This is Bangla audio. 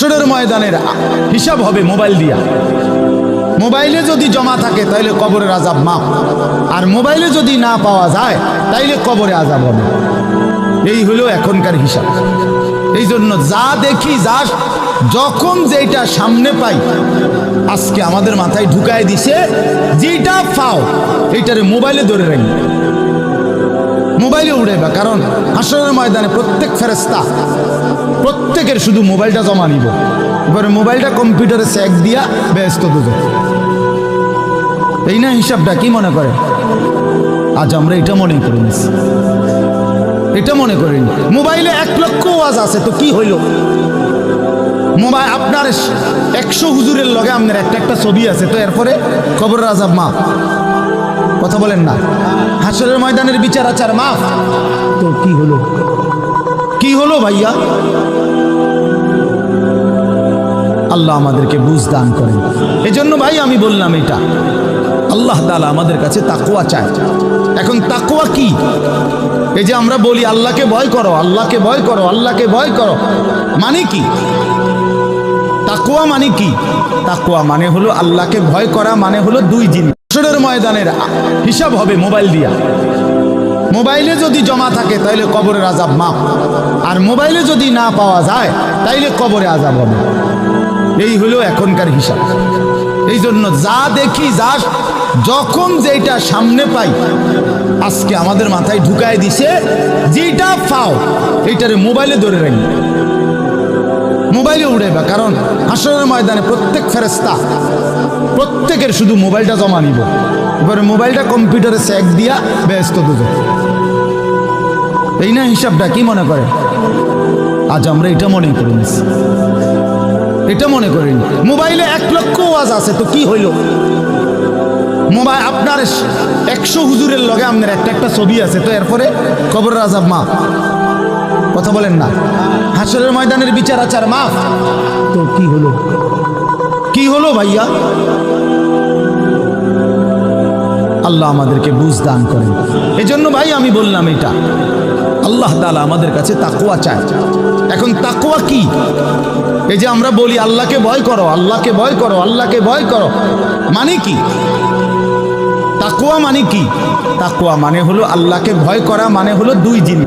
হাসরের ময়দানের হিসাব হবে মোবাইল দিয়া। মোবাইলে যদি জমা থাকে তাইলে কবরের আযাব মাফ, আর মোবাইলে যদি না পাওয়া যায় তাইলে কবরে আযাব হবে। এই হলো এখনকার হিসাব। এই জন্য যা দেখি, যা যখন যেটা সামনে পাই, আজকে আমাদের মাথায় ঢুকায় দিছে, যেটা পাও এইটারে মোবাইলে ধরে রাখি, মোবাইলে উড়াইবা। কারণ হাসরের ময়দানে প্রত্যেক ফেরেশতা প্রত্যেকের শুধু মোবাইলটা জমা নিব, এবারে মোবাইলটা কম্পিউটারে চেক দিয়া ব্যস্ত দুজন। এই না হিসাবটা? কি মনে করে? আজ আমরা এটা মনে করি, এটা মনে করি। মোবাইলে 1 লক্ষ ওয়াজ আছে, তো কি হইল? মোবাইল আপনার 100 হুজুরের লগে আপনার একটা ছবি আছে, তো এরপরে কবরের আযাব মাফ। কথা বলেন না? হাসরের ময়দানের বিচার আচার মাফ, তো কি হলো? কি হলো ভাইয়া? আল্লাহ আমাদেরকে বুঝ দান করেন। এজন্য ভাই আমি বললাম, এটা আল্লাহ তাআলা আমাদের কাছে তাকওয়া চায়। এখন তাকওয়া কি? এই যে আমরা বলি আল্লাহকে ভয় করো, আল্লাহকে ভয় করো, আল্লাহকে ভয় করো, মানে কি? তাকওয়া মানে কি? তাকওয়া মানে হলো আল্লাহকে ভয় করা, মানে হলো 2 জিনিস। হাসরের ময়দানের হিসাব হবে মোবাইল দিয়া। মোবাইলে যদি জমা থাকে তাইলে কবরের আযাব মাফ, আর মোবাইলে যদি না পাওয়া যায় তাইলে কবরে আযাব হবে। এই হলো এখনকার হিসাব। এই জন্য যা দেখি, যা যখন যেটা সামনে পাই, আজকে আমাদের মাথায় ঢুকায় দিছে, যেটা পাও এইটারে মোবাইলে ধরে রাখি, মোবাইলে উড়াইবা। কারণ হাসরের ময়দানে প্রত্যেক ফেরেশতা প্রত্যেকের শুধু মোবাইলটা জমা নিব, এবারে মোবাইলটা কম্পিউটারে চেক দিয়া ব্যস্ত দুজন। এই না হিসাবটা? কি মনে করে? আজ আমরা এটা মনে করি, এটা মনে করি। মোবাইলে 1 লক্ষ ওয়াজ আছে, তো কি হইল? মোবাইল আপনার 100 হুজুরের লগে আপনার একটা ছবি আছে, তো এরপরে কবরের আযাব মাফ। কথা বলেন না? হাসরের ময়দানের বিচার আচার মাফ, তো কি হলো? কি হলো ভাইয়া? আল্লাহ আমাদেরকে বুঝ দান করেন। এজন্য ভাই আমি বললাম, এটা আল্লাহ তাআলা আমাদের কাছে তাকওয়া চায়। এখন তাকওয়া কি? এই যে আমরা বলি আল্লাহকে ভয় করো, আল্লাহকে ভয় করো, আল্লাহকে ভয় করো, মানে কি? তাকওয়া মানে কি? তাকওয়া মানে হলো আল্লাহকে ভয় করা, মানে হলো 2 জিনিস।